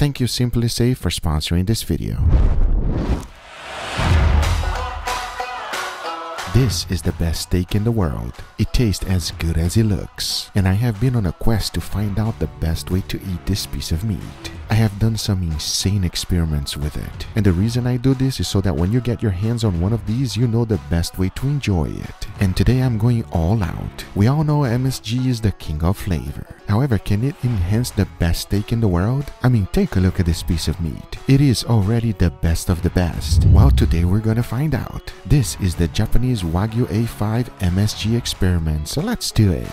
Thank you Simply Safe for sponsoring this video. This is the best steak in the world. It tastes as good as it looks, and I have been on a quest to find out the best way to eat this piece of meat. I have done some insane experiments with it, and the reason I do this is so that when you get your hands on one of these, you know the best way to enjoy it. And today I'm going all out. We all know MSG is the king of flavor. However, can it enhance the best steak in the world? I mean, take a look at this piece of meat. It is already the best of the best. Well, today we're gonna find out. This is the Japanese Wagyu A5 MSG experiment, so let's do it.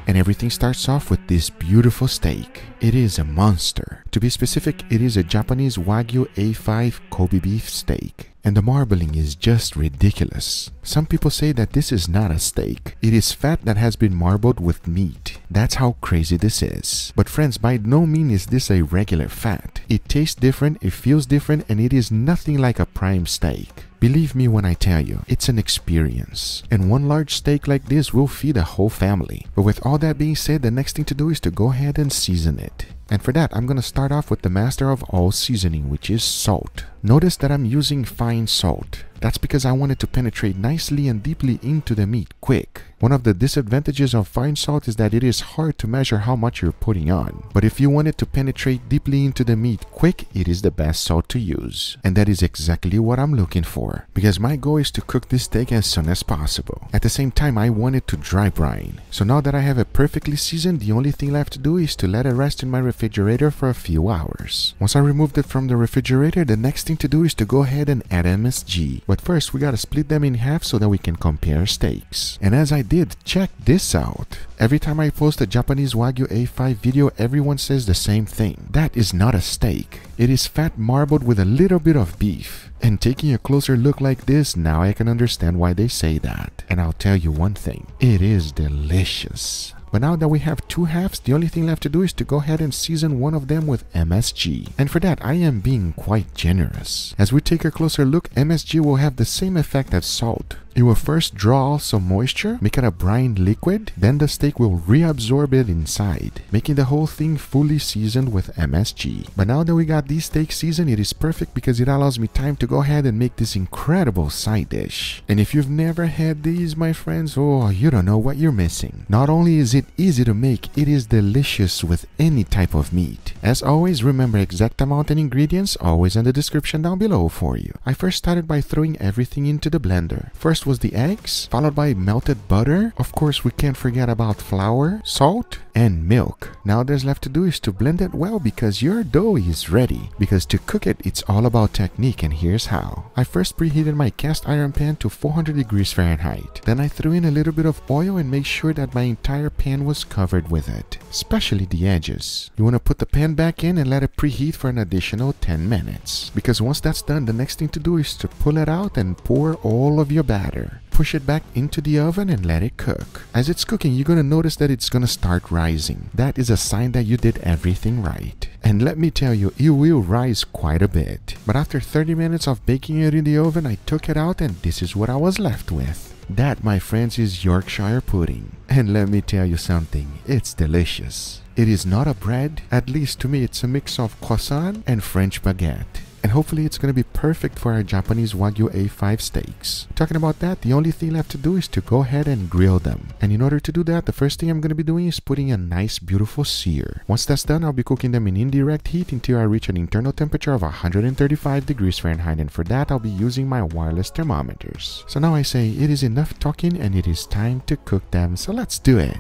And everything starts off with this beautiful steak. It is a monster. To be specific, it is a Japanese Wagyu A5 Kobe beef steak. And the marbling is just ridiculous. Some people say that this is not a steak. It is fat that has been marbled with meat. That's how crazy this is. But friends, by no means is this a regular fat. It tastes different, it feels different, and it is nothing like a prime steak. Believe me when I tell you, it's an experience. And one large steak like this will feed a whole family. But with all that being said, the next thing to do is to go ahead and season it. And for that, I'm going to start off with the master of all seasoning, which is salt. Notice that I'm using fine salt. That's because I want it to penetrate nicely and deeply into the meat quick. One of the disadvantages of fine salt is that it is hard to measure how much you're putting on. But if you want it to penetrate deeply into the meat quick, it is the best salt to use. And that is exactly what I'm looking for, because my goal is to cook this steak as soon as possible. At the same time, I want it to dry brine. So now that I have it perfectly seasoned, the only thing left to do is to let it rest in my refrigerator for a few hours. Once I removed it from the refrigerator, the next thing to do is to go ahead and add MSG. But first, we gotta split them in half so that we can compare steaks. And as I did, check this out. Every time I post a Japanese Wagyu A5 video, everyone says the same thing. That is not a steak. It is fat marbled with a little bit of beef. And taking a closer look like this, now I can understand why they say that. And I'll tell you one thing, it is delicious. But now that we have two halves, the only thing left to do is to go ahead and season one of them with MSG. And for that, I am being quite generous. As we take a closer look, MSG will have the same effect as salt. It will first draw some moisture, make it a brine liquid, then the steak will reabsorb it inside, making the whole thing fully seasoned with MSG. But now that we got these steaks seasoned, it is perfect because it allows me time to go ahead and make this incredible side dish. And if you've never had these, my friends, oh, you don't know what you're missing. Not only is it easy to make, it is delicious with any type of meat. As always, remember exact amount and ingredients always in the description down below for you. I first started by throwing everything into the blender. First was the eggs, followed by melted butter. Of course, we can't forget about flour, salt, and milk. Now there's left to do is to blend it well because your dough is ready. Because to cook it, it's all about technique, and here's how. I first preheated my cast iron pan to 400 degrees Fahrenheit. Then I threw in a little bit of oil and made sure that my entire pan was covered with it, especially the edges. You want to put the pan back in and let it preheat for an additional 10 minutes. Because once that's done, the next thing to do is to pull it out and pour all of your batter. Push it back into the oven and let it cook. As it's cooking, you're going to notice that it's going to start rising. That is a sign that you did everything right. And let me tell you, it will rise quite a bit. But after 30 minutes of baking it in the oven, I took it out and this is what I was left with. That, my friends, is Yorkshire pudding. And let me tell you something, it's delicious. It is not a bread, at least to me it's a mix of croissant and French baguette. And hopefully it's going to be perfect for our Japanese Wagyu A5 steaks. Talking about that, the only thing left to do is to go ahead and grill them. And in order to do that, the first thing I'm going to be doing is putting a nice beautiful sear. Once that's done, I'll be cooking them in indirect heat until I reach an internal temperature of 135 degrees Fahrenheit. And for that, I'll be using my wireless thermometers. So now I say it is enough talking and it is time to cook them. So let's do it.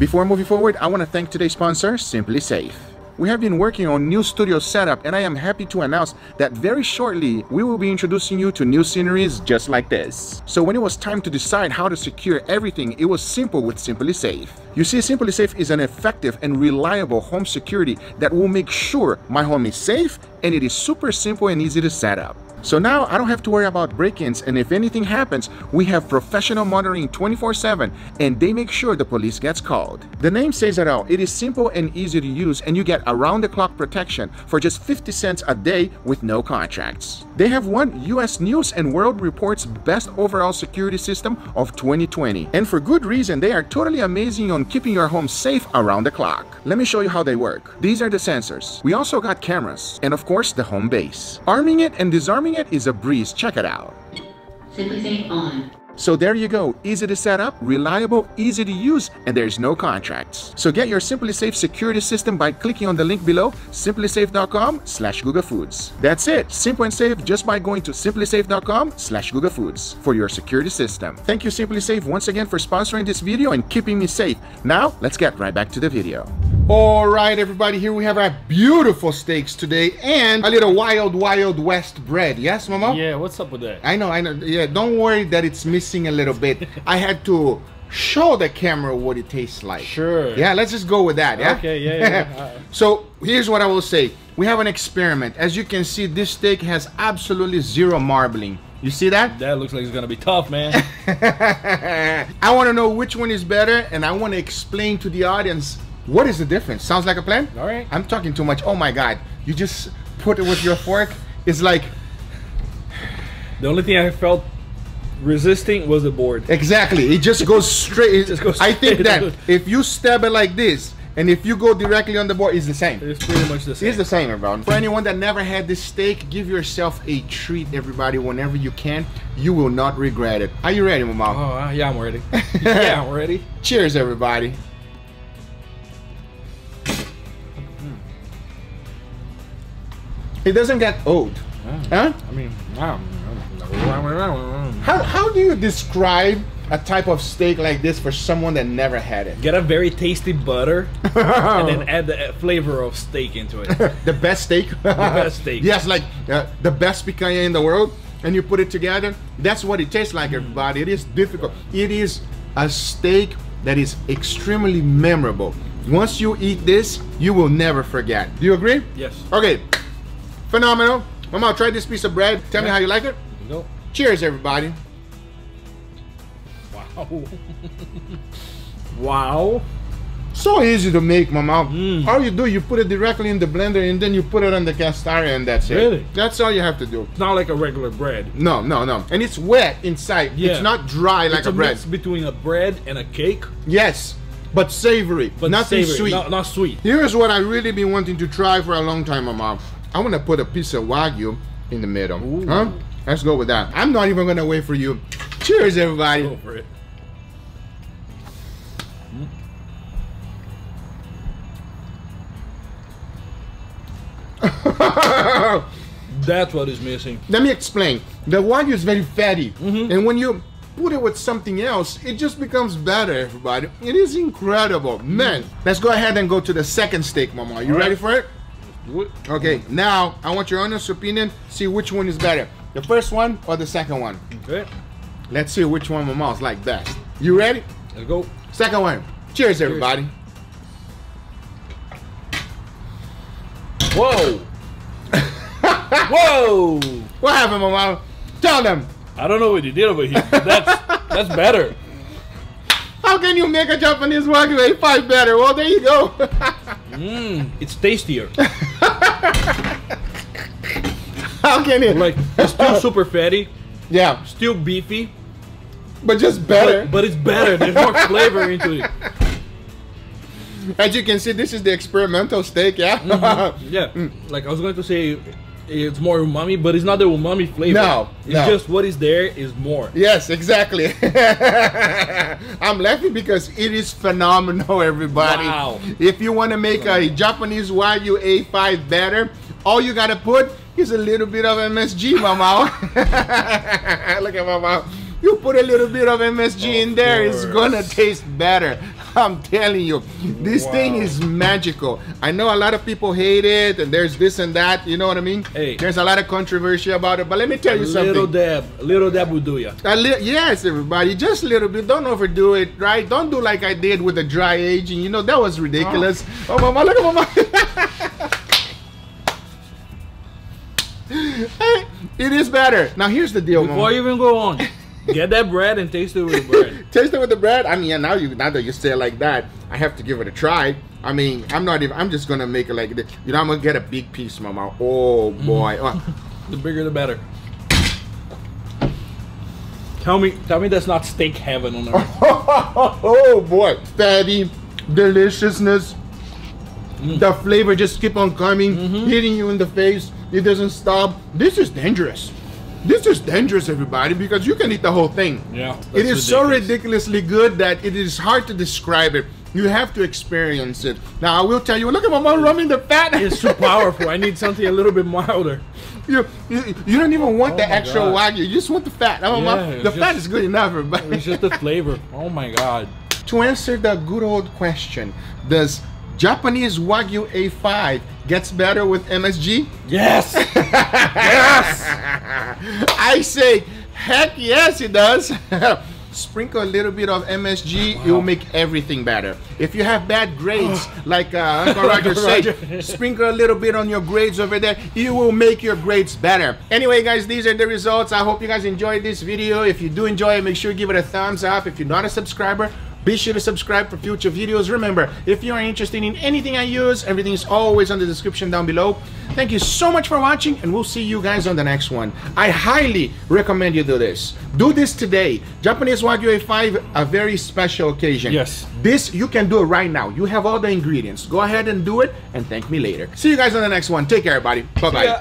Before moving forward, I want to thank today's sponsor, Simply Safe. We have been working on new studio setup, and I am happy to announce that very shortly we will be introducing you to new sceneries just like this. So when it was time to decide how to secure everything, it was simple with Simply Safe. You see, Simply Safe is an effective and reliable home security that will make sure my home is safe, and it is super simple and easy to set up. So now I don't have to worry about break-ins, and if anything happens, we have professional monitoring 24/7, and they make sure the police gets called. The name says it all. It is simple and easy to use, and you get around-the-clock protection for just 50 cents a day with no contracts. They have won US News and World Report's Best Overall Security System of 2020. And for good reason, they are totally amazing on keeping your home safe around the clock. Let me show you how they work. These are the sensors. We also got cameras, and of course the home base. Arming it and disarming it is a breeze. Check it out. Simply Safe on. So there you go. Easy to set up, reliable, easy to use, and there's no contracts. So get your Simply Safe security system by clicking on the link below, simplysafe.com/GUGAFOODS. That's it. Simple and safe just by going to simplysafe.com/GUGAFOODS for your security system. Thank you, Simply Safe, once again for sponsoring this video and keeping me safe. Now, let's get right back to the video. All right, everybody, here we have our beautiful steaks today and a little wild west bread. Yes, Mama? Yeah, what's up with that? I know. Yeah, don't worry that it's missing a little bit. I had to show the camera what it tastes like. Sure. Yeah, let's just go with that. Yeah. Okay, yeah. So here's what I will say. We have an experiment. As you can see, this steak has absolutely zero marbling. You see that? That looks like it's gonna be tough, man. I want to know which one is better, and I want to explain to the audience what is the difference. Sounds like a plan? All right. I'm talking too much. Oh my God. You just put it with your fork. It's like... The only thing I felt resisting was the board. Exactly. It just goes straight. It just goes I think straight that up. if you stab it like this, and if you go directly on the board, it's the same. It's pretty much the same. It's the same, everyone. For anyone that never had this steak, give yourself a treat, everybody, whenever you can. You will not regret it. Are you ready, Mama? Oh, yeah, I'm ready. Yeah, I'm ready. Cheers, everybody. It doesn't get old. Huh? I mean, How do you describe a type of steak like this for someone that never had it? get a very tasty butter and then add the flavor of steak into it. The best steak? The best steak. Yes, like the best picanha in the world, and you put it together. That's what it tastes like, everybody. It is difficult. It is a steak that is extremely memorable. Once you eat this, you will never forget. Do you agree? Yes. Okay. Phenomenal. Mama, try this piece of bread. Tell me how you like it. Go. Cheers, everybody. Wow. Wow. So easy to make, Mama. All you do, you put it directly in the blender, and then you put it on the cast iron, and that's it. Really? That's all you have to do. It's not like a regular bread. No. And it's wet inside. Yeah. It's not dry like It's a bread. mix between a bread and a cake. Yes, but savory. But nothing savory, sweet. not sweet. Here's what I really been wanting to try for a long time, Mama. I want to put a piece of Wagyu in the middle. Ooh. Huh? Let's go with that. I'm not even going to wait for you. Cheers, everybody. Go for it. That's what is missing. Let me explain. The Wagyu is very fatty. And when you put it with something else, it just becomes better, everybody. It is incredible. Man, let's go ahead and go to the second steak, Mama. Are you ready for it? Do it. Okay, now I want your honest opinion. See which one is better. The first one or the second one? Okay. Let's see which one Mama's like best. You ready? Let's go. Second one. Cheers, everybody. Whoa. Whoa. What happened, Mama? Tell them. I don't know what you did over here, but that's better. How can you make a Japanese Wagyu A5 better? Well, there you go. It's tastier. How can it? Like, it's still super fatty, Yeah, still beefy, but just better. but it's better. There's more flavor into it. As you can see, this is the experimental steak, yeah? Yeah, like I was going to say, it's more umami, but it's not the umami flavor. No, it's no. just what is there is more. Yes, exactly. I'm laughing because it is phenomenal, everybody. Wow. If you want to make a Japanese Wagyu A5 better, all you got to put is a little bit of MSG, Mama. Look at Mama. You put a little bit of MSG in there, it's course. gonna taste better. I'm telling you, this thing is magical. I know a lot of people hate it, and there's this and that. You know what I mean? Hey, there's a lot of controversy about it, but let me tell you something. Little dab will do ya. Yes, everybody, just a little bit. Don't overdo it, right? Don't do like I did with the dry aging. You know, that was ridiculous. Oh, mama, look at mama. Hey, it is better. Now, here's the deal, Before you even go on, get that bread and taste it with the bread. Taste it with the bread. I mean, now that you say it like that, I have to give it a try. I mean, I'm just gonna make it like this. You know, I'm gonna get a big piece, mama. Oh boy. The bigger the better. Tell me that's not steak heaven on there. Oh boy, fatty deliciousness. The flavor just keep on coming, hitting you in the face. It doesn't stop. This is dangerous. This is dangerous, everybody, because you can eat the whole thing. Yeah. It is so ridiculously good that it is hard to describe it. You have to experience it. Now, I will tell you, look at my mom rubbing the fat. It's too powerful. I need something a little bit milder. You don't even want the actual Wagyu. You just want the fat. The fat is good enough, everybody. It's just the flavor. Oh, my God. To answer the good old question, does Japanese Wagyu A5 gets better with MSG? Yes! Yes! I say, heck yes, it does. Sprinkle a little bit of MSG, it will make everything better. If you have bad grades, like Uncle Roger said, sprinkle a little bit on your grades over there, it will make your grades better. Anyway, guys, these are the results. I hope you guys enjoyed this video. If you do enjoy it, make sure you give it a thumbs up. If you're not a subscriber, be sure to subscribe for future videos. Remember, if you are interested in anything I use, everything is always on the description down below. Thank you so much for watching, and we'll see you guys on the next one. I highly recommend you do this. Do this today. Japanese Wagyu A5, a very special occasion. Yes. This, you can do it right now. You have all the ingredients. Go ahead and do it, and thank me later. See you guys on the next one. Take care, everybody. Bye-bye.